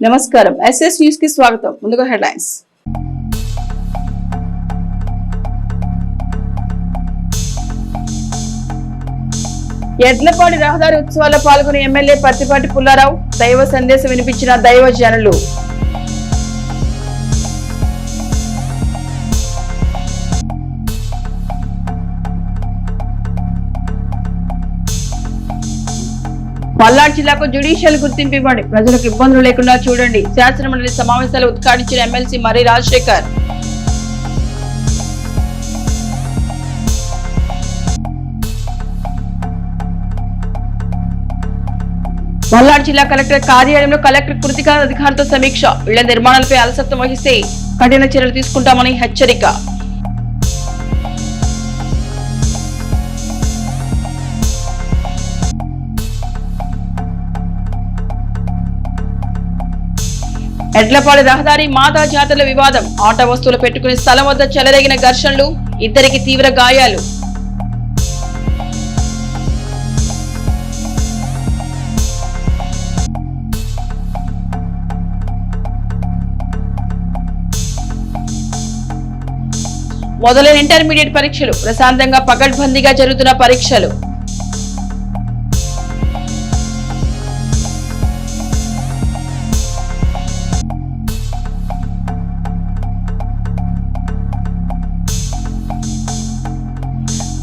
నమస్కారం SS news కి స్వాగతం. ముందుగా హెడ్లైన్స్. ఎడ్లపాడి రహదారి ఉత్సవాల్లో పాల్గొన్న ఎమ్మెల్యే పత్తిపాటి పుల్లారావు దైవ సందేశం వినిపించిన దైవజనులు. పల్నాడు జిల్లాకు జ్యుడిషియల్ గుర్తింపు ఇవ్వండి, ప్రజలకు ఇబ్బందులు లేకుండా చూడండి. శాసనమండలి సమావేశాలు ఉద్ఘాటించిన ఎమ్మెల్సీ మర్రి రాజశేఖర్. పల్నాడు జిల్లా కలెక్టర్ కార్యాలయంలో కలెక్టర్ కృతికా అధికారులతో సమీక్ష. ఇళ్ల నిర్మాణాలపై అలసత్వం వహిస్తే కఠిన చర్యలు తీసుకుంటామని హెచ్చరిక. ఎడ్లపాడి రహదారి మాతా జాతరల వివాదం. ఆట వస్తువులు పెట్టుకుని స్థలం వద్ద చెలరేగిన ఘర్షణలు, ఇద్దరికి తీవ్ర గాయాలు. మొదలైన ఇంటర్మీడియట్ పరీక్షలు ప్రశాంతంగా పకడ్బందీగా జరుగుతున్న పరీక్షలు.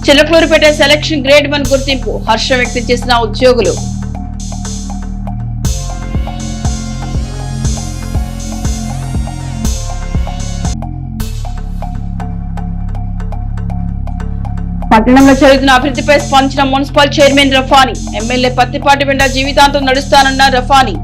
చిలకలూరుపేట సెలక్షన్ గ్రేడ్ 1 గుర్తింపు. హర్షం వ్యక్తం చేసిన ఉద్యోగులు. పట్టణంలో జరుగుతున్న అభివృద్ధిపై స్పందించిన municipal chairman Rafani. MLA Pattipati వెంట జీవితాంతం నడుస్తానన్న రఫానీ.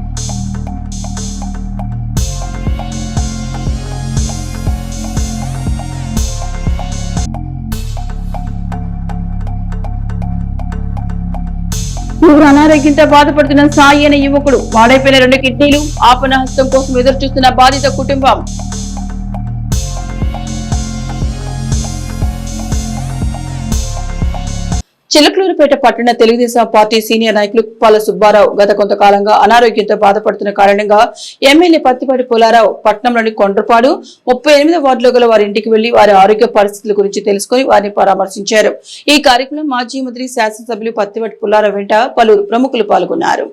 తీవ్ర అనారోగ్యంతో బాధపడుతున్న సాయి అనే యువకుడు. వాడైపోయిన 2 కిడ్నీలు. ఆపన హస్తం కోసం ఎదురు చూస్తున్న బాధిత కుటుంబం. చిలకలూరుపేట పట్టణ తెలుగుదేశం పార్టీ సీనియర్ నాయకులు కుప్పాల సుబ్బారావు గత కొంతకాలంగా అనారోగ్యంతో బాధపడుతున్న కారణంగా ఎమ్మెల్యే పత్తిపాటి పుల్లారావు పట్టణంలోని కొండ్రపాడు 38వ వార్డులో గల వారి ఇంటికి వెళ్లి వారి ఆరోగ్య పరిస్థితుల గురించి తెలుసుకుని వారిని పరామర్శించారు. ఈ కార్యక్రమంలో మాజీ మంత్రి శాసనసభ్యులు పత్తిపాటి పుల్లారావు వెంట పలువురు ప్రముఖులు పాల్గొన్నారు.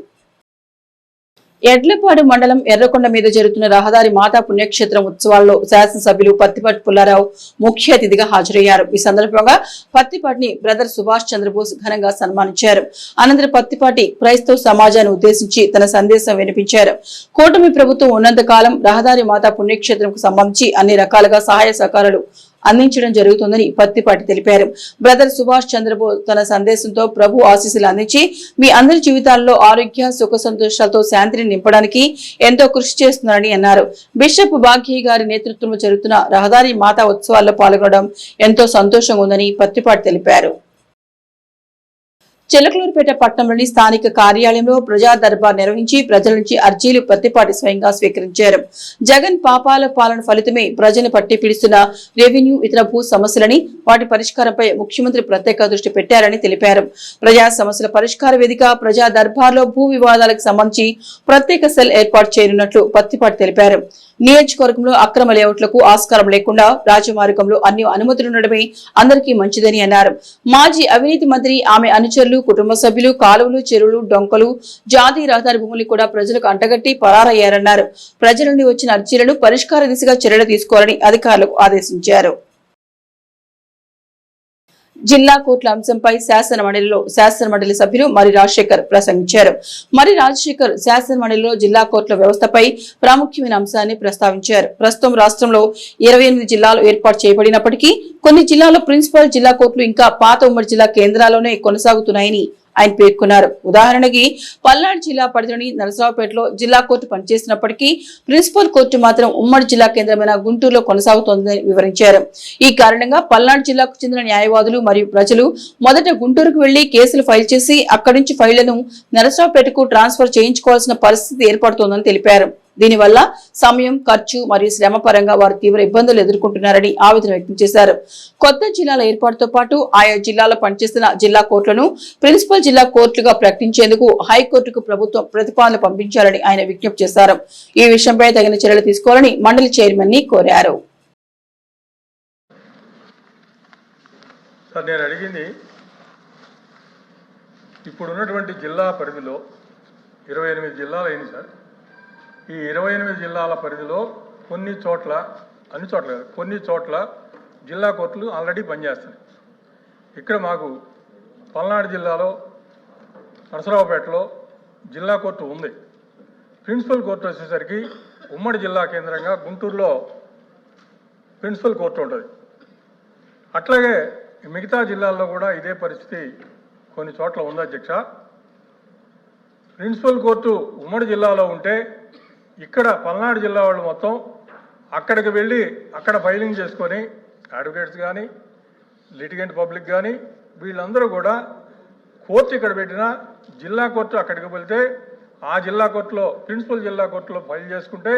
ఎడ్లపాడు మండలం ఎర్రకొండ మీద జరుగుతున్న రహదారి మాతా పుణ్యక్షేత్రం ఉత్సవాల్లో శాసనసభ్యులు పత్తిపాటి పుల్లారావు ముఖ్య అతిథిగా హాజరయ్యారు. ఈ సందర్భంగా పత్తిపాటిని బ్రదర్ సుభాష్ చంద్రబోస్ ఘనంగా సన్మానించారు. అనంతరం పత్తిపాటి క్రైస్తవ సమాజాన్ని ఉద్దేశించి తన సందేశం వినిపించారు. కూటమి ప్రభుత్వం ఉన్నంత కాలం రహదారి మాతా పుణ్యక్షేత్రంకు సంబంధించి అన్ని రకాలుగా సహాయ సహకారాలు అందించడం జరుగుతుందని పత్తిపాటి తెలిపారు. బ్రదర్ సుభాష్ చంద్రబోస్ తన సందేశంతో ప్రభు ఆశీస్సులు అందించి మీ అందరి జీవితాల్లో ఆరోగ్య సుఖ సంతోషాలతో శాంతిని నింపడానికి ఎంతో కృషి చేస్తున్నారని అన్నారు. బిషప్ భాగ్య గారి నేతృత్వంలో జరుగుతున్న రహదారి మాతా ఉత్సవాల్లో పాల్గొనడం ఎంతో సంతోషంగా ఉందని పత్తిపాటి తెలిపారు. చిలకలూరుపేట పట్టణంలోని స్థానిక కార్యాలయంలో ప్రజా దర్బార్ నిర్వహించి ప్రజల నుంచి అర్జీలు పత్తిపాటి స్వయంగా స్వీకరించారు. జగన్ పాపాల పాలన ఫలితమే ప్రజలను పట్టి పిడుస్తున్న రెవెన్యూ ఇతర భూ సమస్యలని వాటి పరిష్కారంపై ముఖ్యమంత్రి ప్రత్యేక దృష్టి పెట్టారని తెలిపారు. ప్రజా సమస్యల పరిష్కార వేదిక ప్రజా దర్బార్లో భూ వివాదాలకు సంబంధించి ప్రత్యేక సెల్ ఏర్పాటు చేయనున్నట్లు పత్తిపాటి తెలిపారు. నియోజకవర్గంలో అక్రమ లేఅవుట్లకు ఆస్కారం లేకుండా రాజమార్గంలో అన్ని అనుమతులుండడమే అందరికీ మంచిదని అన్నారు. మాజీ అవినీతి మంత్రి ఆమె అనుచరులు కుటుంబ సభ్యులు కాలువలు చెరువులు డొంకలు జాతీయ రహదారి భూములు కూడా ప్రజలకు అంటగట్టి పరారయ్యారన్నారు. ప్రజల నుండి వచ్చిన అర్జీలను పరిష్కార దిశగా చర్యలు తీసుకోవాలని అధికారులకు ఆదేశించారు. జిల్లా కోర్టుల అంశంపై శాసనమండలి సభ్యులు మర్రి రాజశేఖర్ ప్రసంగించారు. మర్రి రాజశేఖర్ శాసనమండలిలో జిల్లా కోర్టుల వ్యవస్థపై ప్రాముఖ్యమైన అంశాన్ని ప్రస్తావించారు. ప్రస్తుతం రాష్ట్రంలో 28 జిల్లాలు ఏర్పాటు చేయబడినప్పటికీ కొన్ని జిల్లాల్లో ప్రిన్సిపల్ జిల్లా కోర్టులు ఇంకా పాత ఉమ్మడి జిల్లా కేంద్రాల్లోనే కొనసాగుతున్నాయని ఆయన పేర్కొన్నారు. ఉదాహరణకి పల్నాడు జిల్లా పరిధిలోని నరసరావుపేటలో జిల్లా కోర్టు పనిచేసినప్పటికీ ప్రిన్సిపల్ కోర్టు మాత్రం ఉమ్మడి జిల్లా కేంద్రమైన గుంటూరులో కొనసాగుతోందని వివరించారు. ఈ కారణంగా పల్నాడు జిల్లాకు చెందిన న్యాయవాదులు మరియు ప్రజలు మొదట గుంటూరుకు వెళ్లి కేసులు ఫైల్ చేసి అక్కడి నుంచి ఫైళ్లను నరసరావుపేటకు ట్రాన్స్ఫర్ చేయించుకోవాల్సిన పరిస్థితి ఏర్పడుతోందని తెలిపారు. దీనివల్ల సమయం, ఖర్చు మరియు శ్రమ పరంగా వారు తీవ్ర ఇబ్బందులు ఎదుర్కొంటున్నారని ఆవేదన వ్యక్తం చేశారు. కొత్త జిల్లాల ఏర్పాటుతో పాటు ఆయా జిల్లాలో పనిచేస్తున్న జిల్లా కోర్టులను ప్రిన్సిపల్ జిల్లా కోర్టులుగా ప్రకటించేందుకు హైకోర్టుకు ప్రభుత్వం ప్రతిపాదన పంపించాలని ఆయన విజ్ఞప్తి చేశారు. ఈ విషయంపై తగిన చర్యలు తీసుకోవాలని మండలి చైర్మన్ ని కోరారు. నేను అడిగింది ఇప్పుడు ఉన్నటువంటి జిల్లా పరిధిలో 28 జిల్లాలు అయింది సార్. ఈ 28 జిల్లాల పరిధిలో కొన్ని చోట్ల, అన్ని చోట్ల కాదు, కొన్ని చోట్ల జిల్లా కోర్టులు ఆల్రెడీ పనిచేస్తున్నాయి. ఇక్కడ మాకు పల్నాడు జిల్లాలో నరసరావుపేటలో జిల్లా కోర్టు ఉంది. ప్రిన్సిపల్ కోర్టు వచ్చేసరికి ఉమ్మడి జిల్లా కేంద్రంగా గుంటూరులో ప్రిన్సిపల్ కోర్టు ఉంటుంది. అట్లాగే మిగతా జిల్లాల్లో కూడా ఇదే పరిస్థితి కొన్ని చోట్ల ఉంది అధ్యక్ష. ప్రిన్సిపల్ కోర్టు ఉమ్మడి జిల్లాలో ఉంటే ఇక్కడ పల్నాడు జిల్లా వాళ్ళు మొత్తం అక్కడికి వెళ్ళి అక్కడ ఫైలింగ్ చేసుకొని అడ్వకేట్స్ కానీ లిటిగెంట్ పబ్లిక్ కానీ వీళ్ళందరూ కూడా కోర్టు ఇక్కడ పెట్టినా జిల్లా కోర్టు అక్కడికి వెళ్తే ఆ జిల్లా కోర్టులో ప్రిన్సిపల్ జిల్లా కోర్టులో ఫైల్ చేసుకుంటే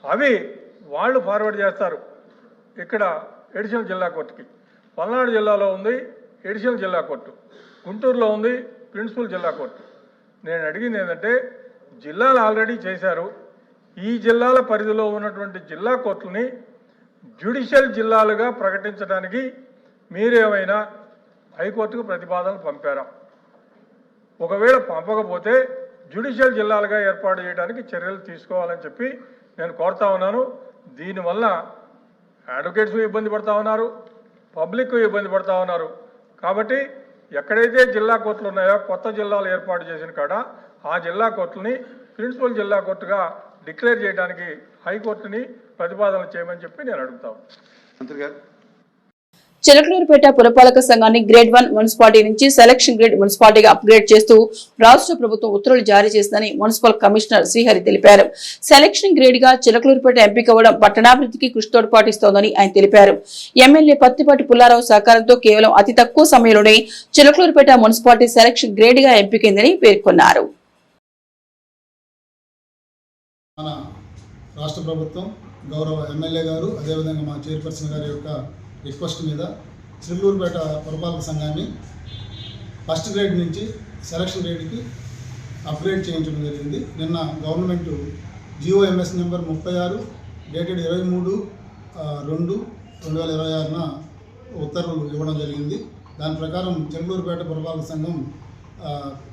అవి వాళ్ళు ఫార్వర్డ్ చేస్తారు ఇక్కడ ఎడిషనల్ జిల్లా కోర్టుకి. పల్నాడు జిల్లాలో ఉంది ఎడిషనల్ జిల్లా కోర్టు, గుంటూరులో ఉంది ప్రిన్సిపల్ జిల్లా కోర్టు. నేను అడిగింది ఏంటంటే జిల్లాలు ఆల్రెడీ చేశారు. ఈ జిల్లాల పరిధిలో ఉన్నటువంటి జిల్లా కోర్టులని జ్యుడిషియల్ జిల్లాలుగా ప్రకటించడానికి మీరేమైనా హైకోర్టుకు ప్రతిపాదనలు పంపారా? ఒకవేళ పంపకపోతే జ్యుడిషియల్ జిల్లాలుగా ఏర్పాటు చేయడానికి చర్యలు తీసుకోవాలని చెప్పి నేను కోరుతా ఉన్నాను. దీనివల్ల అడ్వకేట్స్ ఇబ్బంది పడతా ఉన్నారు, పబ్లిక్ ఇబ్బంది పడతా ఉన్నారు. కాబట్టి ఎక్కడైతే జిల్లా కోర్టులు ఉన్నాయో కొత్త జిల్లాలు ఏర్పాటు చేసిన కాడ ఆ జిల్లా కోర్టుని ప్రిన్సిపల్ జిల్లా కోర్టుగా డిక్లేర్ చేయడానికి హైకోర్టుని ప్రతిపాదన చేయమని చెప్పి నేను అడుగుతాను. మంత్రి గారు, చిలకలూరుపేట పురపాలక సంఘాన్ని గ్రేడ్ 1 మున్సిపాలిటీ నుంచి సెలక్షన్ గ్రేడ్ మున్సిపాలిటీగా అప్గ్రేడ్ చేస్తూ రాష్ట్ర ప్రభుత్వం ఉత్తర్వులు జారీ చేసిందని మున్సిపల్ కమిషనర్ శ్రీహరి తెలిపారు. సెలక్షన్ గ్రేడ్ గా చిలకలూరుపేట ఎంపికవడం పట్టణాభివృద్ధికి కృషి తోడ్పాటిస్తోందని ఆయన తెలిపారు. ఎమ్మెల్యే పత్తిపాటి పుల్లారావు సహకారంతో కేవలం అతి తక్కువ సమయంలోనే చిలకలూరుపేట మున్సిపాలిటీ సెలక్షన్ గ్రేడ్ గా ఎంపికైందని పేర్కొన్నారు. రాష్ట్ర ప్రభుత్వం గౌరవ ఎమ్మెల్యే గారు అదేవిధంగా మా చైర్పర్సన్ గారి యొక్క రిక్వెస్ట్ మీద చిలకలూరుపేట పురపాలక సంఘాన్ని ఫస్ట్ గ్రేడ్ నుంచి సెలక్షన్ గ్రేడ్కి అప్గ్రేడ్ చేయించడం జరిగింది. నిన్న గవర్నమెంట్ GOMS నెంబర్ 36 డేటెడ్ 23/2/2026న ఉత్తర్వులు ఇవ్వడం జరిగింది. దాని ప్రకారం చిలకలూరుపేట పురపాలక సంఘం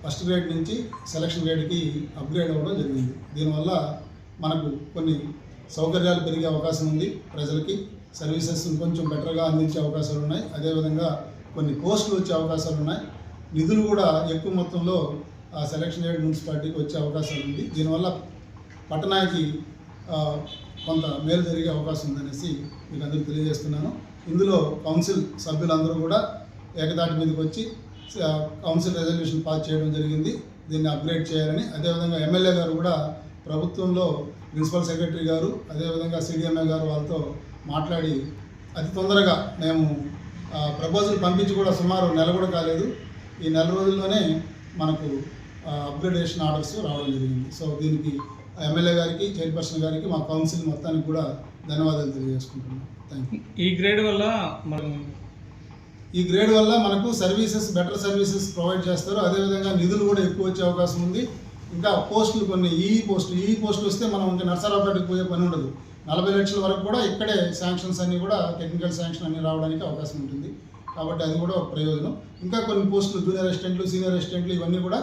ఫస్ట్ గ్రేడ్ నుంచి సెలక్షన్ గ్రేడ్కి అప్గ్రేడ్ అవ్వడం జరిగింది. దీనివల్ల మనకు కొన్ని సౌకర్యాలు పెరిగే అవకాశం ఉంది, ప్రజలకి సర్వీసెస్ కొంచెం బెటర్గా అందించే అవకాశాలు ఉన్నాయి, అదేవిధంగా కొన్ని పోస్టులు వచ్చే అవకాశాలు ఉన్నాయి, నిధులు కూడా ఎక్కువ మొత్తంలో సెలక్షన్ గ్రేడ్ మున్సిపాలిటీకి వచ్చే అవకాశాలు ఉంది. దీనివల్ల పట్టణానికి కొంత మేలు జరిగే అవకాశం ఉందనేసి మీకు అందరికీ తెలియజేస్తున్నాను. ఇందులో కౌన్సిల్ సభ్యులందరూ కూడా ఏకదాటి మీదకి వచ్చి కౌన్సిల్ రెజల్యూషన్ పాస్ చేయడం జరిగింది, దీన్ని అప్గ్రేడ్ చేయాలని. అదేవిధంగా ఎమ్మెల్యే గారు కూడా ప్రభుత్వంలో ప్రిన్సిపల్ సెక్రటరీ గారు అదేవిధంగా CDMA గారు వాళ్ళతో మాట్లాడి అతి తొందరగా మేము ప్రపోజల్ పంపించి కూడా సుమారు నెల కూడా కాలేదు, ఈ నెల రోజుల్లోనే మనకు అప్గ్రేడేషన్ ఆర్డర్స్ రావడం జరిగింది. సో దీనికి ఎమ్మెల్యే గారికి, చైర్పర్సన్ గారికి, మా కౌన్సిల్ మొత్తానికి కూడా ధన్యవాదాలు తెలియజేసుకుంటున్నాం. Thank you. ఈ గ్రేడ్ వల్ల మనకు సర్వీసెస్, బెటర్ సర్వీసెస్ ప్రొవైడ్ చేస్తారు, అదేవిధంగా నిధులు కూడా ఎక్కువ వచ్చే అవకాశం ఉంది. ఇంకా పోస్టులు కొన్ని ఈ పోస్టులు వస్తే మనం ఇంకా నర్సరావుపేటకు పోయే పని ఉండదు. 40 లక్షల వరకు కూడా ఇక్కడే శాంక్షన్స్ అన్నీ కూడా టెక్నికల్ శాంక్షన్ అన్నీ రావడానికి అవకాశం ఉంటుంది. కాబట్టి అది కూడా ఒక ప్రయోజనం. ఇంకా కొన్ని పోస్టులు జూనియర్ అసిస్టెంట్లు, సీనియర్ అసిస్టెంట్లు ఇవన్నీ కూడా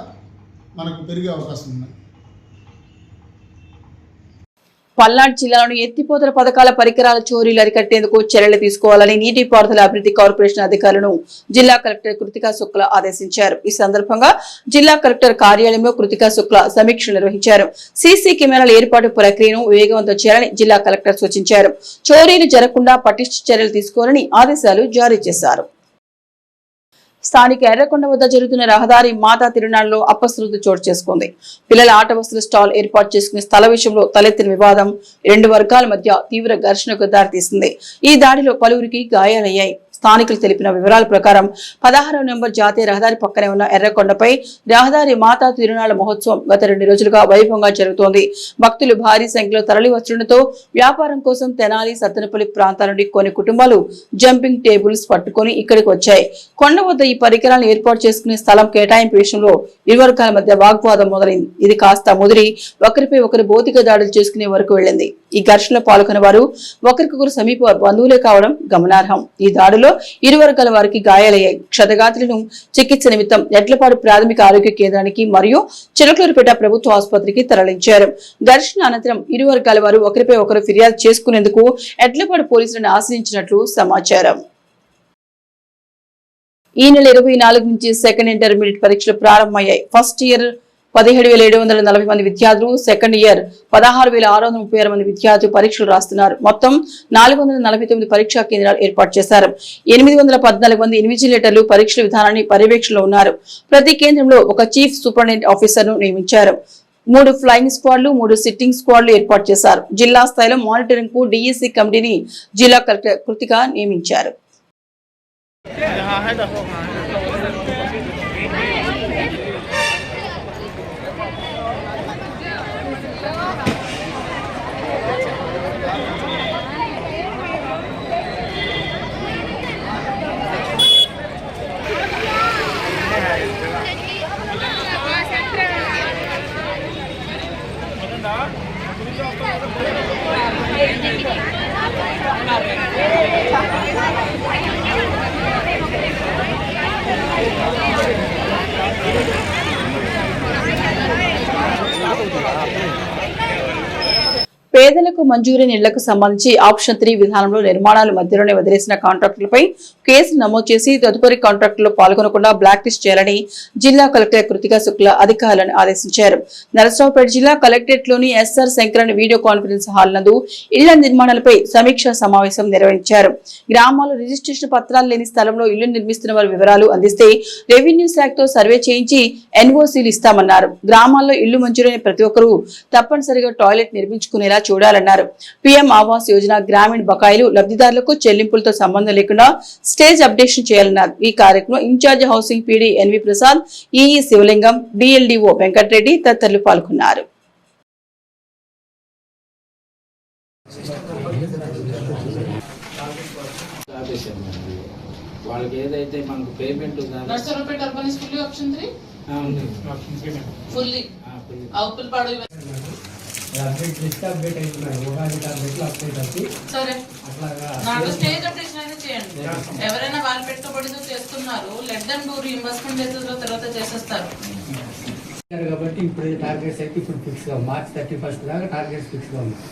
మనకు పెరిగే అవకాశం ఉన్నాయి. పల్నాడు జిల్లాలోని ఎత్తిపోతల పథకాల పరికరాల చోరీలు అరికట్టేందుకు చర్యలు తీసుకోవాలని నీటిపారుదల అభివృద్ధి కార్పొరేషన్ అధికారులను జిల్లా కలెక్టర్ కృతికా శుక్లా ఆదేశించారు. ఈ సందర్భంగా జిల్లా కలెక్టర్ కార్యాలయంలో కృతికా శుక్లా సమీక్ష నిర్వహించారు. సీసీ కెమెరాల ఏర్పాటు ప్రక్రియను వేగవంతం చేయాలని జిల్లా కలెక్టర్ సూచించారు. చోరీలు జరగకుండా పటిష్ట చర్యలు తీసుకోవాలని ఆదేశాలు జారీ చేశారు. స్థానిక ఎర్రకొండ వద్ద జరుగుతున్న రహదారి మాతా తిరునాళ్లలో అపశృతి చోటు చేసుకుంది. పిల్లల ఆట వస్తువుల స్టాల్ ఏర్పాటు చేసుకునే స్థల విషయంలో తలెత్తిన వివాదం 2 వర్గాల మధ్య తీవ్ర ఘర్షణకు దారితీసింది. ఈ దాడిలో పలువురికి గాయాలయ్యాయి. స్థానికులు తెలిపిన వివరాల ప్రకారం 16వ నెంబర్ జాతీయ రహదారి పక్కనే ఉన్న ఎర్రకొండపై రహదారి మాతా తిరునాళ్ల మహోత్సవం గత 2 రోజులుగా వైభవంగా జరుగుతోంది. భక్తులు భారీ సంఖ్యలో తరలి వచ్చుండటంతో వ్యాపారం కోసం తెనాలి, సత్తెనపల్లి ప్రాంతాల నుండి కొన్ని కుటుంబాలు జంపింగ్ టేబుల్స్ పట్టుకుని ఇక్కడికి వచ్చాయి. కొండ వద్ద ఈ పరికరాలను ఏర్పాటు చేసుకునే స్థలం కేటాయింపు విషయంలో ఇరు వర్గాల మధ్య వాగ్వాదం మొదలైంది. ఇది కాస్త ముదిరి ఒకరిపై ఒకరు భౌతిక దాడులు చేసుకునే వరకు వెళ్లింది. ఈ ఘర్షణలో పాల్గొన్న వారు ఒకరికొకరు సమీప బంధువులే కావడం గమనార్హం. ఈ దాడిలో ఇరు వర్గాల వారికి గాయాలయ్యాయి. క్షతగాత్రులను చికిత్స నిమిత్తం ఎడ్లపాడు ప్రాథమిక ఆరోగ్య కేంద్రానికి మరియు చిలకలూరుపేట ప్రభుత్వ ఆసుపత్రికి తరలించారు. ఘర్షణ అనంతరం ఇరు వర్గాల వారు ఒకరిపై ఒకరు ఫిర్యాదు చేసుకునేందుకు ఎడ్లపాడు పోలీసులను ఆశ్రయించినట్లు సమాచారం. ఈ నెల 24 నుంచి సెకండ్ ఇంటర్మీడియట్ పరీక్షలు ప్రారంభమయ్యాయి. ఫస్ట్ ఇయర్ 17,740 మంది విద్యార్థులు, సెకండ్ ఇయర్ 16,636 మంది విద్యార్థులు పరీక్షలు రాస్తున్నారు. మొత్తం 449 పరీక్షా కేంద్రాలు ఏర్పాటు చేశారు. 814 మంది ఇన్విజిలేటర్లు పరీక్షల విధానాన్ని పర్యవేక్షణలో ఉన్నారు. ప్రతి కేంద్రంలో ఒక చీఫ్ సూపరింటెండెంట్ ఆఫీసర్ ను నియమించారు. 3 ఫ్లయింగ్ స్క్వాడ్లు, 3 సిట్టింగ్ స్క్వాడ్లు ఏర్పాటు చేశారు. జిల్లా స్థాయిలో మానిటరింగ్ కు డిఈసి కమిటీని జిల్లా కలెక్టర్ కృతిక నియమించారు. పేదలకు మంజూరైన ఇళ్లకు సంబంధించి ఆప్షన్ 3 విధానంలో నిర్మాణాలు మధ్యలోనే వదిలేసిన కాంట్రాక్టులపై కేసులు నమోదు చేసి తదుపరి కాంట్రాక్టులో పాల్గొనకుండా బ్లాక్ లిస్ట్ చేయాలని జిల్లా కలెక్టర్ కృతికా శుక్లా అధికారులను ఆదేశించారు. నరసరావుపేట జిల్లా కలెక్టరేట్ లోని SR Sankaran video conference hall నందు ఇళ్ల నిర్మాణాలపై సమీక్షా సమావేశం నిర్వహించారు. గ్రామాల్లో రిజిస్ట్రేషన్ పత్రాలు లేని స్థలంలో ఇళ్లు నిర్మిస్తున్న వారి వివరాలు అందిస్తే రెవెన్యూ శాఖతో సర్వే చేయించి ఎన్ఓసీలు ఇస్తామన్నారు. గ్రామాల్లో ఇళ్లు మంజూరైన ప్రతి ఒక్కరూ తప్పనిసరిగా టాయిలెట్ నిర్మించుకునేలా చూడాలన్నారు. పీఎం ఆవాస్ యోజన గ్రామీణ బకాయిలు లబ్ధిదారులకు చెల్లింపులతో సంబంధం లేకుండా స్టేజ్ అప్డేషన్ చేయాలన్నారు. ఈ కార్యక్రమంలో in charge housing PD NV Prasad, EE Sivalingam, DLDO Venkatareddy తదితరులు పాల్గొన్నారు. వాళ్ళకి ఏదైతే మనకు payment Narasaraopet urban is fully option 3 fully అవుపుల్ పాడు అప్డేట్ లిస్ట్ అప్డేట్ అయిపోయినాయి. ఉగాది టార్గెట్లు అప్డేట్ అవుతాయి. సరే అట్లాగా నాకు స్టేజ్ అప్డేషన్ అయితే చేయండి. ఎవరైనా వాళ్ళు పెట్టుబడితో చేస్తున్నారు, let them do reimbursement basis లో తర్వాత చేసేస్తారు కాబట్టి ఇప్పుడు టార్గెట్స్ అయితే ఇప్పుడు ఫిక్స్ గా మార్చ్ 31 దాకా టార్గెట్స్ ఫిక్స్ గా ఉన్నాయి.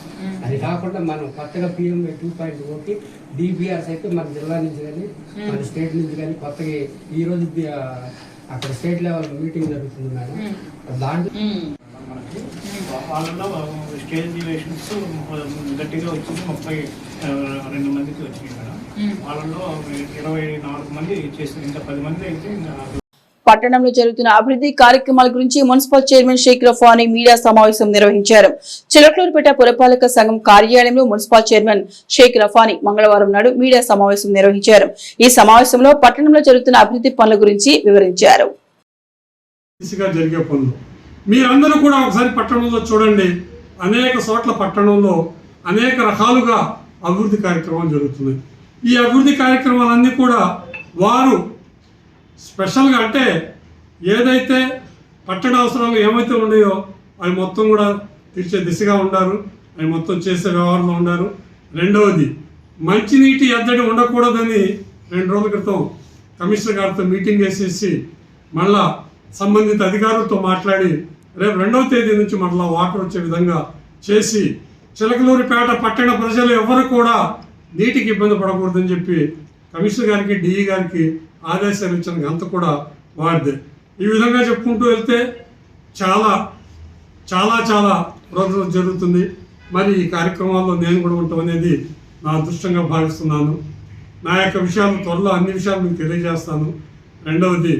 అది కాకుండా మనం కొత్తగా పిఎంఏ 2.0కి డిబిఆర్స్ అయితే మన జిల్లా నుంచి కానీ మన స్టేట్ నుంచి కానీ కొత్తగా ఈ రోజు అక్కడ స్టేట్ లెవెల్ మీటింగ్ జరుగుతుంది మేడం. దాంట్లో వాళ్ళలో స్టేజ్ రిలేషన్స్ గట్టిగా వచ్చింది 32 మందికి వచ్చింది మేడం. వాళ్ళలో 24 మంది చేసింది. ఇంకా 10 మంది అయితే పట్టణంలో జరుగుతున్న అభివృద్ధి కార్యక్రమాల గురించి municipal chairman Sheikh Rafani media సమావేశం నిర్వహించారు. చిలకలూరుపేట పురపాలక సంఘం కార్యాలయంలో మున్సిపల్ చైర్మన్ షేక్ రఫానీ మంగళవారం నాడు మీడియా సమావేశం నిర్వహించారు. ఈ సమావేశంలో పట్టణంలో జరుగుతున్న అభివృద్ధి పనుల గురించి వివరించారు. మీరందరూ కూడా ఒకసారి పట్టణంలో చూడండి. అనేక చోట్ల పట్టణంలో అనేక రకాలుగా అభివృద్ధి కార్యక్రమాలు జరుగుతున్నాయి. ఈ అభివృద్ధి కార్యక్రమాలన్నీ కూడా వారు స్పెషల్గా అంటే ఏదైతే పట్టణ అవసరాలు ఏమైతే ఉన్నాయో అవి మొత్తం కూడా తీర్చే దిశగా ఉన్నారు. అవి మొత్తం చేసే వ్యవహారంలో ఉన్నారు. రెండవది, మంచినీటి ఎద్దడి ఉండకూడదని 2 రోజుల క్రితం కమిషనర్ గారితో మీటింగ్ వేసేసి మళ్ళా సంబంధిత అధికారులతో మాట్లాడి రేపు 2వ తేదీ నుంచి మళ్ళా వాటర్ వచ్చే విధంగా చేసి చిలకలూరిపేట పట్టణ ప్రజలు ఎవరు కూడా నీటికి ఇబ్బంది పడకూడదని చెప్పి కమిషనర్ గారికి, డిఈ గారికి ఆదేశాలు ఇచ్చిన అంత కూడా వాడిదే. ఈ విధంగా చెప్పుకుంటూ వెళ్తే చాలా చాలా చాలా రోజులు జరుగుతుంది. మరి ఈ కార్యక్రమాల్లో నేను కూడా ఉంటాం అనేది నా అదృష్టంగా భావిస్తున్నాను. నా యొక్క విషయాలు త్వరలో అన్ని విషయాలు మీకు తెలియజేస్తాను. రెండవది,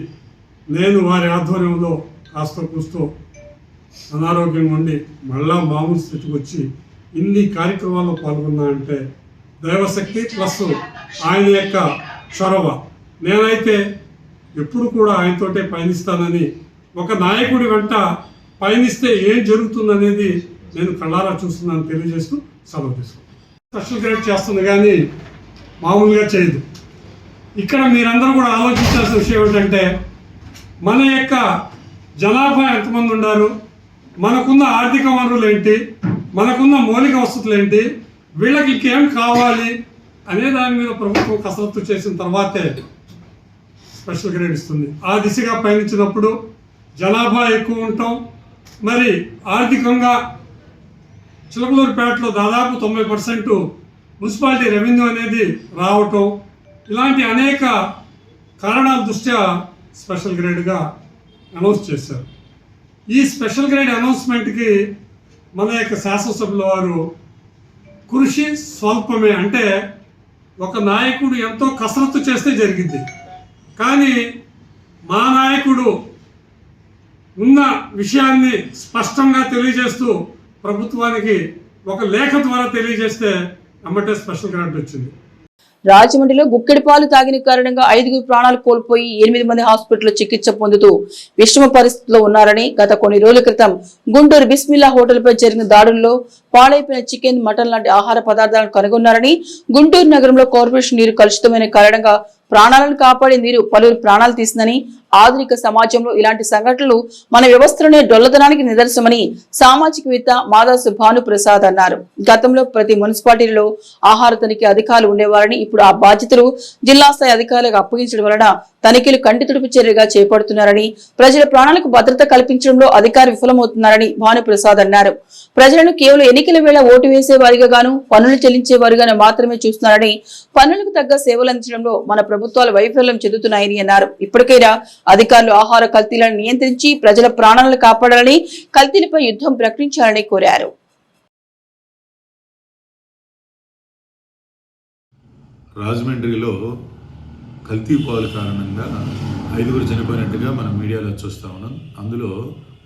నేను వారి ఆధ్వర్యంలో కాస్త కూస్తూ అనారోగ్యంగా ఉండి మళ్ళా మామూలు స్థితికి వచ్చి ఇన్ని కార్యక్రమాల్లో పాల్గొన్నా అంటే దైవశక్తి ప్లస్ ఆయన యొక్క చొరవ. నేనైతే ఎప్పుడు కూడా ఆయనతోటే పయనిస్తానని, ఒక నాయకుడి వెంట పయనిస్తే ఏం జరుగుతుందనేది నేను కళ్ళారా చూస్తున్నాను తెలియజేస్తూ సెలవు తీసుకుంటాను. స్పెషల్ గ్రేడ్ చేస్తుంది కానీ మామూలుగా చేయదు. ఇక్కడ మీరందరూ కూడా ఆలోచించాల్సిన విషయం ఏంటంటే, మన యొక్క జనాభా ఎంతమంది ఉన్నారు, మనకున్న ఆర్థిక వనరులు ఏంటి, మనకున్న మౌలిక వసతులు ఏంటి, వీళ్ళకి ఇంకేం కావాలి అనే దాని మీద ప్రభుత్వం కసరత్తు చేసిన తర్వాతే స్పెషల్ గ్రేడ్ ఇస్తుంది. ఆ దిశగా పయనించినప్పుడు జనాభా ఎక్కువ ఉంటాం, మరి ఆర్థికంగా చిలకలూరుపేటలో దాదాపు 90% మున్సిపాలిటీ రెవెన్యూ అనేది రావటం, ఇలాంటి అనేక కారణాల దృష్ట్యా స్పెషల్ గ్రేడ్గా అనౌన్స్ చేశారు. ఈ స్పెషల్ గ్రేడ్ అనౌన్స్మెంట్కి మన యొక్క శాసనసభ్యుల వారు కృషి స్వల్పమే, అంటే ఒక నాయకుడు ఎంతో కసరత్తు చేస్తే జరిగింది. కానీ మా నాయకుడు ఉన్న విషయాన్ని స్పష్టంగా తెలియజేస్తూ ప్రభుత్వానికి ఒక లేఖ ద్వారా తెలియజేస్తే అమ్మటే స్పెషల్ గ్రాంట్ వచ్చింది. రాజమండ్రిలో గుక్కెడిపాలు తాగిన కారణంగా 5 ప్రాణాలు కోల్పోయి 8 మంది హాస్పిటల్లో చికిత్స పొందుతూ విషమ పరిస్థితిలో ఉన్నారని గత కొన్ని రోజుల క్రితం గుంటూరు బిస్మిల్లా హోటల్పై జరిగిన దాడుల్లో పాడైపోయిన చికెన్, మటన్ లాంటి ఆహార పదార్థాలను కనుగొన్నారని, గుంటూరు నగరంలో కార్పొరేషన్ నీరు కలుషితమైన కారణంగా ప్రాణాలను కాపాడే నీరు పలువురు ప్రాణాలు తీసిందని, ఆధునిక సమాజంలో ఇలాంటి సంఘటనలు మన వ్యవస్థలోనే డొల్లతనానికి నిదర్శనమని సామాజికవేత్త మాదాసు భానుప్రసాద్ అన్నారు. గతంలో ప్రతి మున్సిపాలిటీలో ఆహార తనిఖీ అధికారులు ఉండేవారని, ఇప్పుడు ఆ బాధ్యతలు జిల్లా స్థాయి అధికారులకు అప్పగించడం వలన తనిఖీలు కంటి తుడుపు చర్యగా చేపడుతున్నారని, ప్రజల ప్రాణాలకు భద్రత కల్పించడంలో అధికారులు విఫలమవుతున్నారని భానుప్రసాద్ అన్నారు. ప్రజలను కేవలం ఎన్నికల వేళ ఓటు వేసేవారిగా గాను, పన్నులు చెల్లించేవారిగాను మాత్రమే చూస్తున్నారని, పన్నులకు తగ్గ సేవలు అందించడంలో మన ప్రభుత్వాలు వైఫల్యం చెందుతున్నాయని అన్నారు. ఇప్పటికైనా అధికారులు ఆహార కల్తీలను నియంత్రించి ప్రజల ప్రాణాలను కాపాడాలని, కల్తీలపై యుద్ధం ప్రకటించాలని కోరారు. రాజమండ్రిలో కల్తీ పాలు కారణంగా 5 చనిపోయినట్టుగా మనం మీడియాలో చూస్తూ ఉన్నాం. అందులో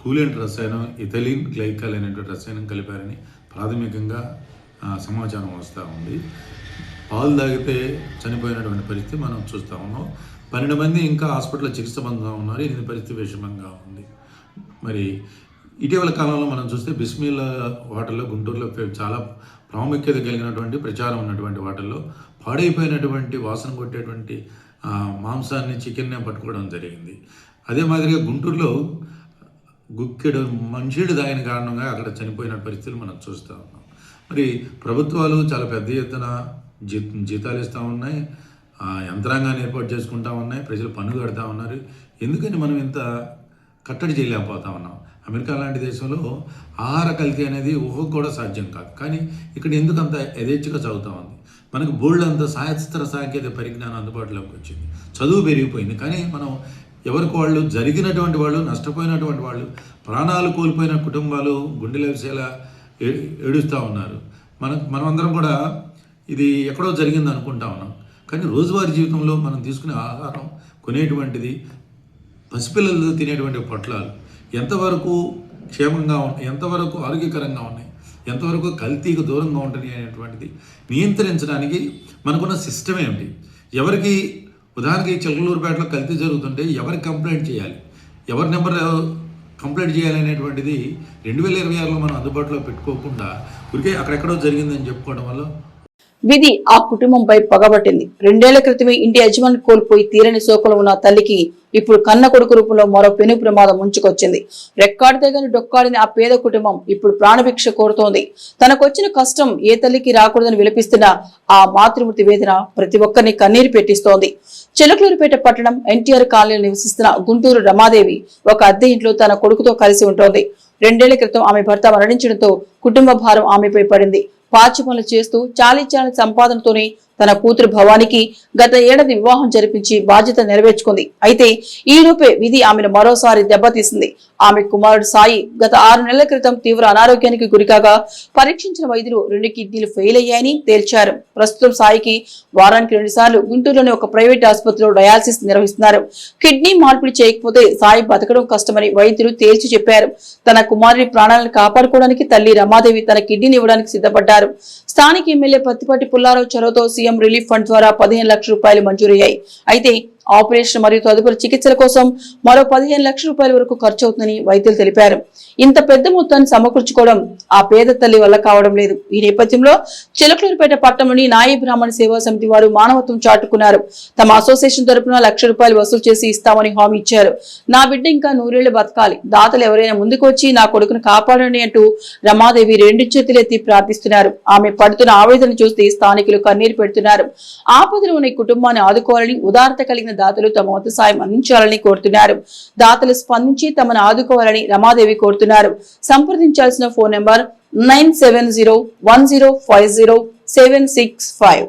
కూలెంట్ రసాయనం ఇథిలిన్ గ్లైకాల్ అనేటువంటి రసాయనం కలిపారని ప్రాథమికంగా సమాచారం వస్తూ ఉంది. పాలు తాగితే చనిపోయినటువంటి పరిస్థితి మనం చూస్తూ ఉన్నాం. 12 మంది ఇంకా హాస్పిటల్లో చికిత్స పొందుతూ ఉన్నారు. 8 పరిస్థితి విషమంగా ఉంది. మరి ఇటీవల కాలంలో మనం చూస్తే బిస్మిల్లా హోటల్లో, గుంటూరులో చాలా ప్రాముఖ్యత కలిగినటువంటి ప్రచారం ఉన్నటువంటి వాటిల్లో పాడైపోయినటువంటి వాసన కొట్టేటువంటి మాంసాన్ని, చికెన్ని పట్టుకోవడం జరిగింది. అదే మాదిరిగా గుంటూరులో గుక్కెడు మనుషుడు తాగిన కారణంగా అక్కడ చనిపోయిన పరిస్థితులు మనం చూస్తూ ఉన్నాం. మరి ప్రభుత్వాలు చాలా పెద్ద ఎత్తున జీతాలు ఇస్తూ ఉన్నాయి, యంత్రాంగాన్ని ఏర్పాటు చేసుకుంటా ఉన్నాయి, ప్రజలు పన్ను కడతా ఉన్నారు. ఎందుకని మనం ఇంత కట్టడి చేయలేకపోతా ఉన్నాం? అమెరికా లాంటి దేశంలో ఆహార కల్తీ అనేది ఊహకు కూడా సాధ్యం కాదు. కానీ ఇక్కడ ఎందుకు అంత యథేచ్ఛగా చదువుతూ ఉంది? మనకు బోల్డ్ అంత శాస్త్ర సాంకేతిక పరిజ్ఞానం అందుబాటులోకి వచ్చింది, చదువు పెరిగిపోయింది. కానీ మనం ఎవరికి వాళ్ళు, జరిగినటువంటి వాళ్ళు, నష్టపోయినటువంటి వాళ్ళు, ప్రాణాలు కోల్పోయిన కుటుంబాలు గుండెల విషయాలా ఏడుస్తూ ఉన్నారు. మనమందరం కూడా ఇది ఎక్కడో జరిగింది అనుకుంటా ఉన్నాం. కానీ రోజువారీ జీవితంలో మనం తీసుకునే ఆహారం, కొనేటువంటిది, పసిపిల్లలు తినేటువంటి పొట్లాలు ఎంతవరకు క్షేమంగా ఉన్నాయి, ఎంతవరకు ఆరోగ్యకరంగా ఉన్నాయి, ఎంతవరకు కల్తీకి దూరంగా ఉంటుంది అనేటువంటిది నియంత్రించడానికి మనకున్న సిస్టమ్ ఏమిటి? ఎవరికి, ఉదాహరణకి చిలకలూరుపేటలో కల్తీ జరుగుతుంటే ఎవరికి కంప్లైంట్ చేయాలి, ఎవరి నెంబర్ కంప్లైంట్ చేయాలి అనేటువంటిది 2026లో మనం అందుబాటులో పెట్టుకోకుండా ఊరికే అక్కడెక్కడో జరిగిందని చెప్పుకోవడం వల్ల విధి ఆ కుటుంబంపై పగబట్టింది. 2 ఏళ్ల క్రితమే ఇంటి యజమాని కోల్పోయి తీరని శోకంలో ఉన్న తల్లికి ఇప్పుడు కన్న కొడుకు రూపంలో మరో పెను ప్రమాదం ముంచుకొచ్చింది. రెక్కాడితే గాని డొక్కాడిన ఆ పేద కుటుంబం ఇప్పుడు ప్రాణభిక్ష కోరుతోంది. తనకొచ్చిన కష్టం ఏ తల్లికి రాకూడదని విలపిస్తున్న ఆ మాతృమూర్తి వేదన ప్రతి ఒక్కరిని కన్నీరు పెట్టిస్తోంది. చిలకలూరుపేట పట్టణం ఎన్టీఆర్ కాలనీలో నివసిస్తున్న గుంటూరు రమాదేవి ఒక అద్దె ఇంట్లో తన కొడుకుతో కలిసి ఉంటోంది. 2 ఏళ్ల క్రితం ఆమె భర్త మరణించడంతో కుటుంబ భారం ఆమెపై పడింది. పాచి పనులు చేస్తూ చాలీ సంపాదనతోనే తన కూతురు భవానికి గత ఏడాది వివాహం జరిపించి బాధ్యత నెరవేర్చుకుంది. అయితే ఈ రూపే విధి ఆమెను మరోసారి దెబ్బతీసింది. ఆమె కుమారుడు సాయి గత 6 నెలల క్రితం తీవ్ర అనారోగ్యానికి గురికాగా పరీక్షించిన వైద్యులు 2 కిడ్నీలు ఫెయిల్ అయ్యాయని తేల్చారు. ప్రస్తుతం సాయికి వారానికి 2 సార్లు గుంటూరులోని ఒక ప్రైవేట్ ఆసుపత్రిలో డయాలసిస్ నిర్వహిస్తున్నారు. కిడ్నీ మార్పిడి చేయకపోతే సాయి బతకడం కష్టమని వైద్యులు తేల్చి చెప్పారు. తన కుమారుడి ప్రాణాలను కాపాడుకోవడానికి తల్లి రమాదేవి తన కిడ్నీని ఇవ్వడానికి సిద్ధపడ్డారు. స్థానిక ఎమ్మెల్యే పత్తిపాటి పుల్లారావు చొరవతో సీఎం రిలీఫ్ ఫండ్ ద్వారా 15 లక్షల రూపాయలు మంజూరయ్యాయి. అయితే ఆపరేషన్ మరియు తదుపరి చికిత్సల కోసం మరో 15 లక్షల రూపాయల వరకు ఖర్చు అవుతుందని వైద్యులు తెలిపారు. ఇంత పెద్ద మొత్తాన్ని సమకూర్చుకోవడం ఆ పేద తల్లి వల్ల కావడం లేదు. ఈ నేపథ్యంలో చిలకలూరుపేట పట్టణంలోని నాయి బ్రాహ్మణ సేవా సమితి వారు మానవత్వం చాటుకున్నారు. తమ అసోసియేషన్ తరపున 1 లక్ష రూపాయలు వసూలు చేసి ఇస్తామని హామీ ఇచ్చారు. నా బిడ్డ ఇంకా 100 ఏళ్లు బతకాలి, దాతలు ఎవరైనా ముందుకు వచ్చి నా కొడుకును కాపాడండి అంటూ రమాదేవి 2 చేతులెత్తి ప్రార్థిస్తున్నారు. ఆమె పడుతున్న ఆవేదన చూస్తే స్థానికులు కన్నీరు పెడుతున్నారు. ఆపదలో ఉన్న ఈ కుటుంబాన్ని ఆదుకోవాలని, ఉదారత కలిగిన దాతలు తమ వంతు సాయం అందించాలని కోరుతున్నారు. దాతలు స్పందించి తమను ఆదుకోవాలని రమాదేవి కోరుతున్నారు. సంప్రదించాల్సిన ఫోన్ నంబర్ 9701050765.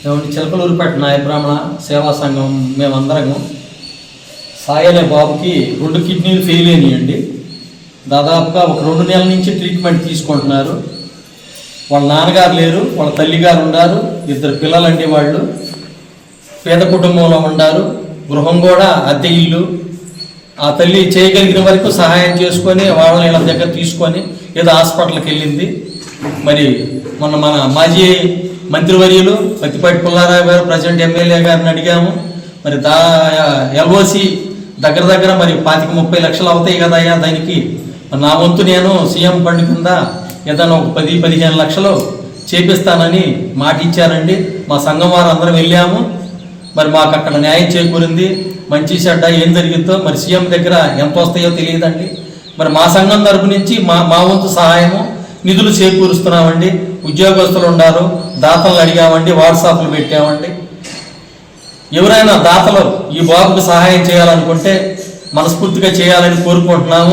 ఏమంటే చిలకలూరుపేట నాయ బ్రాహ్మణ సేవా సంఘం మేమందరము సాయి అనే బాబుకి 2 కిడ్నీలు ఫెయిల్ అయినాయండి. దాదాపుగా ఒక 2 నెలల నుంచి ట్రీట్మెంట్ తీసుకుంటున్నారు. వాళ్ళ నాన్నగారు లేరు, వాళ్ళ తల్లిగారు ఉన్నారు, 2 పిల్లలండి. వాళ్ళు పేద కుటుంబంలో ఉన్నారు, గృహం కూడా అద్దె ఇల్లు. ఆ తల్లి చేయగలిగిన వరకు సహాయం చేసుకొని వాళ్ళని వీళ్ళ దగ్గర తీసుకొని ఏదో హాస్పిటల్కి వెళ్ళింది. మరి మన మాజీ మంత్రివర్యులు పత్తిపాటి పుల్లారావు గారు, ప్రజెంట్ ఎమ్మెల్యే గారిని అడిగాము. మరి ఎల్ఓసి దగ్గర మరి 25-30 లక్షలు అవుతాయి కదయ్యా, దానికి నా వంతు నేను సీఎం ఫండ్ కింద ఏదైనా ఒక 10-15 లక్షలు చేపిస్తానని మాట ఇచ్చారండి. మా సంఘం వారు అందరం వెళ్ళాము. మరి మాకు అక్కడ న్యాయం చేకూరింది. మంచి చెడ్డ ఏం జరిగిందో మరి సీఎం దగ్గర ఎంత వస్తాయో తెలియదండి. మరి మా సంఘం తరపు నుంచి మా వంతు సహాయము నిధులు చేకూరుస్తున్నామండి. ఉద్యోగస్తులు ఉన్నారు, దాతలు అడిగామండి, వాట్సాప్లు పెట్టామండి. ఎవరైనా దాతలు ఈ బాబుకు సహాయం చేయాలనుకుంటే మనస్ఫూర్తిగా చేయాలని కోరుకుంటున్నాము.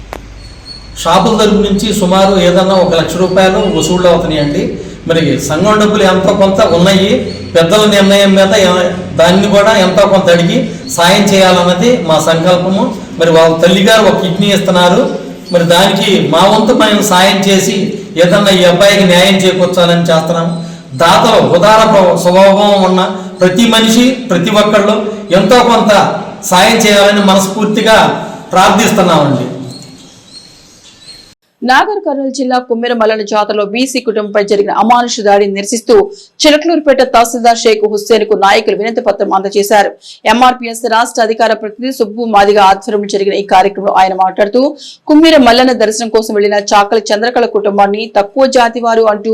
షాపుల తరపు నుంచి సుమారు ఏదన్నా 1 లక్ష రూపాయలు వసూళ్ళు అవుతున్నాయండి. మరి సంఘం డబ్బులు ఎంతో కొంత ఉన్నాయి. పెద్దల నిర్ణయం మీద దాన్ని కూడా ఎంతో కొంత అడిగి సాయం చేయాలన్నది మా సంకల్పము. మరి వాళ్ళ తల్లిగారు 1 కిడ్నీ ఇస్తున్నారు. మరి దానికి మా వంతు మేము సాయం చేసి ఏదన్నా ఈ అబ్బాయికి న్యాయం చేకూర్చాలని చేస్తున్నాము. దాతలు ఉదార స్వభావం ఉన్న ప్రతి మనిషి, ప్రతి ఒక్కళ్ళు ఎంతో కొంత సాయం చేయాలని మనస్ఫూర్తిగా ప్రార్థిస్తున్నామండి. నాగర్ కర్నూలు జిల్లా కుమ్మెర మల్లన జాతరలో బీసీ కుటుంబంపై జరిగిన అమానుష దాడిని నిరసిస్తూ చిలకలూరుపేట తహసీల్దార్ షేక్ హుస్సేన్ కు నాయకులు వినతి పత్రం అందజేశారు. ఎంఆర్పీఎస్ రాష్ట్ర అధికార ప్రతినిధి సుబ్బు మాదిగ ఆధ్వర్యంలో జరిగిన ఈ కార్యక్రమంలో ఆయన మాట్లాడుతూ కుమ్మెర మల్లన దర్శనం కోసం వెళ్లిన చాకలి చంద్రకళ కుటుంబాన్ని తక్కువ జాతి వారు అంటూ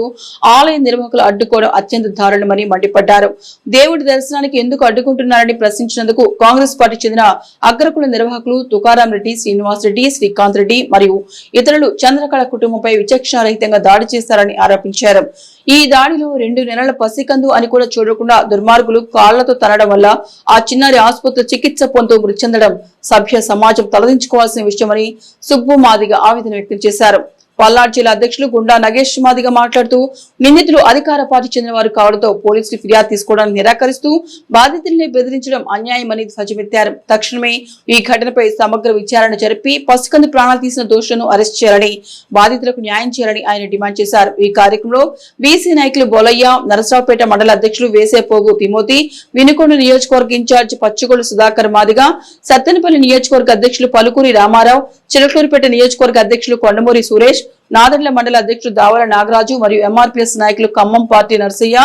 ఆలయ నిర్వాహకులు అడ్డుకోవడం అత్యంత దారుణమని మండిపడ్డారు. దేవుడి దర్శనానికి ఎందుకు అడ్డుకుంటున్నారని ప్రశ్నించినందుకు కాంగ్రెస్ పార్టీ చెందిన అగ్రకుల నిర్వాహకులు తుకారాం రెడ్డి, శ్రీనివాస్ రెడ్డి, శ్రీకాంత్ రెడ్డి మరియు ఇతరులు చంద్రకళ కుటుంబంపై విచక్షణారహితంగా దాడి చేశారని ఆరోపించారు. ఈ దాడిలో 2 నెలల పసికందు అని కూడా చూడకుండా దుర్మార్గులు కాళ్లతో తనడం వల్ల ఆ చిన్నారి ఆసుపత్రి చికిత్స పొందుతూ మృతి చెందడం సభ్య సమాజం తలదించుకోవాల్సిన విషయమని సుబ్బు మాదిగ ఆవేదన వ్యక్తం చేశారు. పల్నాడు జిల్లా అధ్యక్షులు గుండా నగేష్ మాదిగ మాట్లాడుతూ నిందితులు అధికార పార్టీ చెందిన వారు కావడంతో పోలీసులు ఫిర్యాదు తీసుకోవడానికి నిరాకరిస్తూ బాధితుల్ని బెదిరించడం అన్యాయమని ధ్వజమెత్తారు. తక్షణమే ఈ ఘటనపై సమగ్ర విచారణ జరిపి పసికందు ప్రాణాలు తీసిన దోషులను అరెస్ట్ చేయాలని, బాధితులకు న్యాయం చేయాలని ఆయన డిమాండ్ చేశారు. ఈ కార్యక్రమంలో బీసీ నాయకులు బోలయ్య, నరసరావుపేట మండల అధ్యక్షులు వేసేపోగు తిమోతి, వినుకొండ నియోజకవర్గ ఇన్ఛార్జ్ పచ్చిగొల్లు సుధాకర్ మాదిగ, సత్తెనపల్లి నియోజకవర్గ అధ్యక్షులు పలుకూరి రామారావు, చిలకలూరుపేట నియోజకవర్గ అధ్యక్షులు కొండమూరి సురేష్, నాదెండ్ల మండల అధ్యక్షుడు దావల నాగరాజు మరియు ఎంఆర్పీఎస్ నాయకులు ఖమ్మం పార్టీ నర్సయ్య,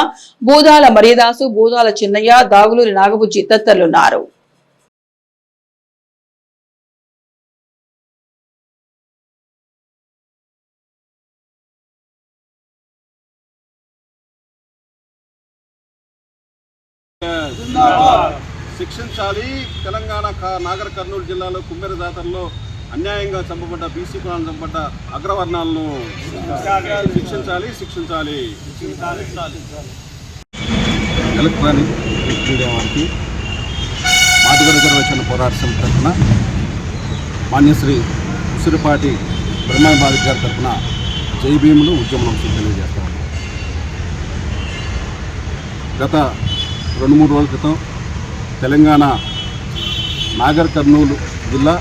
బూదాల మరియదాసు, బూదాల చిన్నయ్య, దాగులూరి నాగబుజ్జి తదితరులున్నారు. శిక్షించాలి. తెలంగాణ నాగర్ కర్నూలు జిల్లాలో కుమ్మెర జాతరలో అన్యాయంగా చంపబడ్డ బీసీ కులాలను చంపబడ్డ అగ్రవర్ణాలను శిక్షించాలి. ఎలక్ట్రానిక్ మీడియా వారికి మాదిగ రిజర్వేషన్ పోరాట సమితి తరఫున మాన్యశ్రీ ఉసిరిపాటి బ్రహ్మాబాది గారి తరఫున జై భీములు ఉద్యమం తెలియజేస్తాం. గత 2-3 రోజుల క్రితం తెలంగాణ నాగర్ కర్నూలు జిల్లా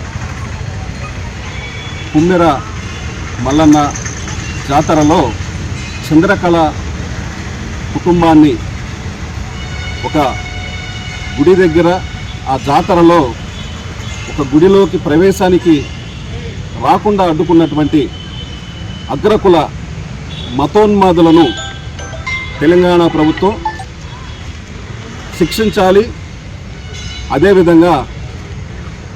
కుమ్మెర మల్లన్న జాతరలో చంద్రకళ కుటుంబాన్ని ఒక గుడి దగ్గర ఆ జాతరలో ఒక గుడిలోకి ప్రవేశానికి రాకుండా అడ్డుకున్నటువంటి అగ్రకుల మతోన్మాదులను తెలంగాణ ప్రభుత్వం శిక్షించాలి. అదేవిధంగా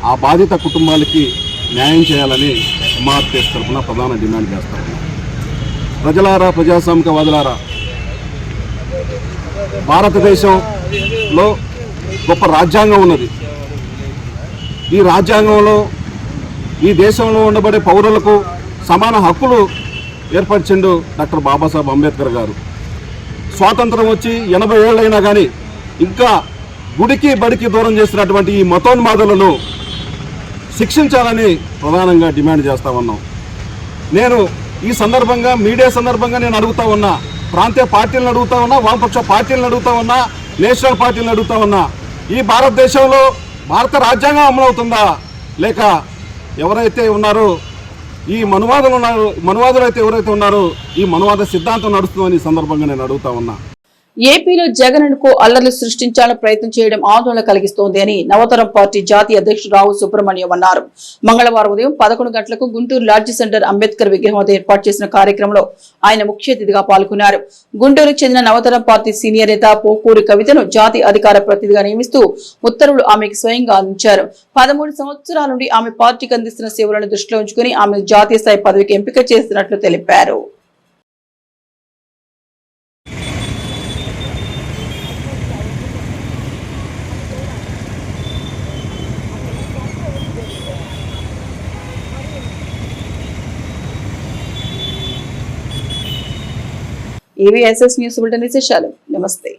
ఆ బాధిత కుటుంబాలకి న్యాయం చేయాలని ఎంఆర్పీఎస్ తరఫున ప్రధాన డిమాండ్ చేస్తారు. ప్రజలారా, ప్రజాస్వామికవాదులారా, భారతదేశంలో గొప్ప రాజ్యాంగం ఉన్నది. ఈ రాజ్యాంగంలో ఈ దేశంలో ఉండబడే పౌరులకు సమాన హక్కులు ఏర్పరిచిండు డాక్టర్ బాబాసాహెబ్ అంబేద్కర్ గారు. స్వాతంత్రం వచ్చి 80 ఏళ్ళైనా కానీ ఇంకా గుడికి బడికి దూరం చేసినటువంటి ఈ మతోన్మాదులను శిక్షించాలని ప్రధానంగా డిమాండ్ చేస్తా ఉన్నాం. నేను ఈ సందర్భంగా మీడియా సందర్భంగా నేను అడుగుతా ఉన్నా, ప్రాంతీయ పార్టీలను అడుగుతా ఉన్నా, వామపక్ష పార్టీలను అడుగుతా ఉన్నా, నేషనల్ పార్టీలను అడుగుతా ఉన్నా, ఈ భారతదేశంలో భారత రాజ్యాంగం అమలవుతుందా, లేక ఎవరైతే ఉన్నారో ఈ మనువాదులు అయితే ఎవరైతే ఉన్నారో ఈ మనువాద సిద్ధాంతం నడుస్తుందని ఈ సందర్భంగా నేను అడుగుతా ఉన్నా. ఏపీలో జగన్ కు అల్లర్లు సృష్టించాలని ప్రయత్నం చేయడం ఆందోళన కలిగిస్తోంది అని నవతరం పార్టీ జాతీయ అధ్యక్షుడు రావు సుబ్రహ్మణ్యం అన్నారు. మంగళవారం ఉదయం 11 గంటలకు గుంటూరు లాడ్జి సెంటర్ అంబేద్కర్ విగ్రహం వద్ద ఏర్పాటు చేసిన కార్యక్రమంలో ఆయన ముఖ్య అతిథిగా పాల్గొన్నారు. గుంటూరుకు చెందిన నవతరం పార్టీ సీనియర్ నేత పోకూరి కవితను జాతీయ అధికార ప్రతినిధిగా నియమిస్తూ ఉత్తర్వులు ఆమెకు స్వయంగా అందించారు. 13 సంవత్సరాల నుండి ఆమె పార్టీకి అందిస్తున్న సేవలను దృష్టిలో ఉంచుకుని ఆమె జాతీయ స్థాయి పదవికి ఎంపిక చేసినట్లు తెలిపారు. AVSS న్యూస్ బులెటిన్ విశేషాలు. నమస్తే.